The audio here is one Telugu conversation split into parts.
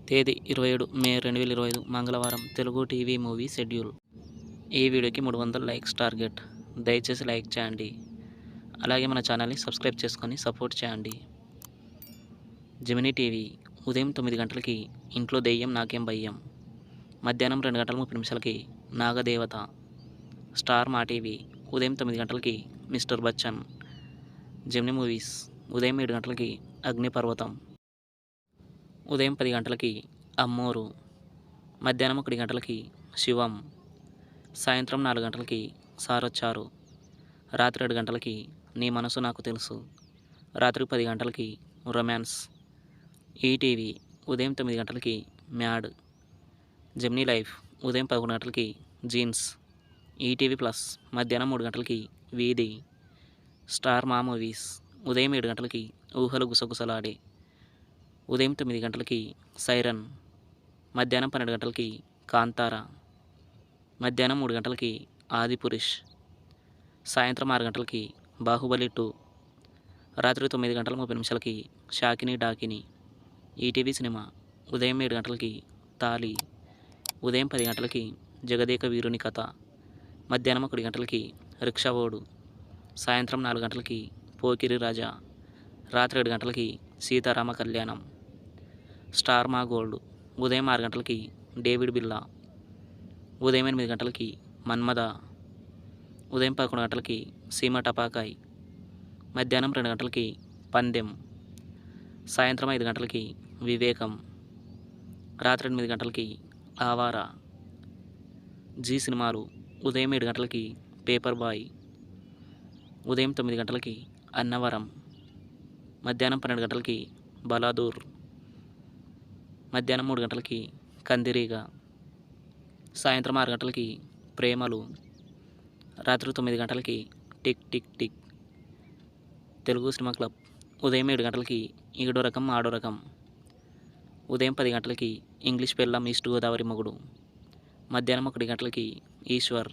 తేదీ 27 మే 2025 మంగళవారం. Telugu TV movie schedule. ఈ వీడియోకి 300 లైక్స్ టార్గెట్. దయచేసి లైక్ చేయండి. అలాగే మన ఛానల్ని సబ్స్క్రైబ్ చేసుకొని సపోర్ట్ చేయండి. జెమినీ టీవీ ఉదయం 9 గంటలకి ఇంట్లో దెయ్యం నాకేం భయ్యం. మధ్యాహ్నం 2:30 నాగదేవత. స్టార్ మా టీవీ ఉదయం 9 గంటలకి మిస్టర్ బచ్చన్. జెమినీ మూవీస్ ఉదయం 7 గంటలకి అగ్నిపర్వతం. ఉదయం 10 గంటలకి అమ్మోరు. మధ్యాహ్నం 1 గంటలకి శివం. సాయంత్రం 4 గంటలకి సారొచ్చారు. రాత్రి 7 గంటలకి నీ మనసు నాకు తెలుసు. రాత్రి 10 గంటలకి రొమాన్స్. ఈటీవీ ఉదయం 9 గంటలకి మ్యాడ్. జెమినీ లైఫ్ ఉదయం 11 గంటలకి జీన్స్. ఈటీవీ ప్లస్ మధ్యాహ్నం 3 గంటలకి వీధి. స్టార్ మా మూవీస్ ఉదయం 7 గంటలకి ఊహలు గుసగుసలాడే. ఉదయం 9 గంటలకి సైరన్. మధ్యాహ్నం 12 గంటలకి కాంతార. మధ్యాహ్నం 3 గంటలకి ఆదిపురుష్. సాయంత్రం 6 గంటలకి బాహుబలి 2. రాత్రి 9:30 షాకిని డాకిని. ఈటీవీ సినిమా ఉదయం 7 గంటలకి తాలి. ఉదయం 10 గంటలకి జగదేక వీరుని కథ. మధ్యాహ్నం 1 గంటలకి రిక్షావోడు. సాయంత్రం 4 గంటలకి పోకిరి రాజా. రాత్రి 7 గంటలకి సీతారామ కళ్యాణం. స్టార్ మా గోల్డ్ ఉదయం 6 గంటలకి డేవిడ్ బిల్లా. ఉదయం 8 గంటలకి మన్మద. ఉదయం 11 గంటలకి సీమ టపాకాయ్. మధ్యాహ్నం 2 గంటలకి పందెం. సాయంత్రం 5 గంటలకి వివేకం. రాత్రి 8 గంటలకి ఆవారా. జీ సినిమాలు ఉదయం 7 గంటలకి పేపర్ బాయ్. ఉదయం 9 గంటలకి అన్నవరం. మధ్యాహ్నం 12 గంటలకి బలాదూర్. మధ్యాహ్నం 3 గంటలకి కందిరీగ. సాయంత్రం 6 గంటలకి ప్రేమలు. రాత్రి 9 గంటలకి tick tick tick. Telugu cinema club ఉదయం 7 గంటలకి ఈడో రకం ఆడో రకం. ఉదయం 10 గంటలకి ఇంగ్లీష్ పెళ్ళాం ఈస్ట్ గోదావరి మొగుడు. మధ్యాహ్నం 1 గంటలకి ఈశ్వర్.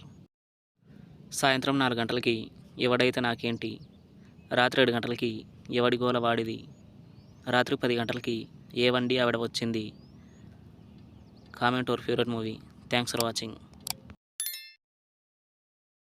సాయంత్రం 4 గంటలకి ఎవడైతే నాకేంటి. రాత్రి 7 గంటలకి ఎవడి గోల వాడిది. రాత్రి 10 గంటలకి ఏ వండి ఆవిడ వచ్చింది. Comment your favourite movie. Thanks for watching.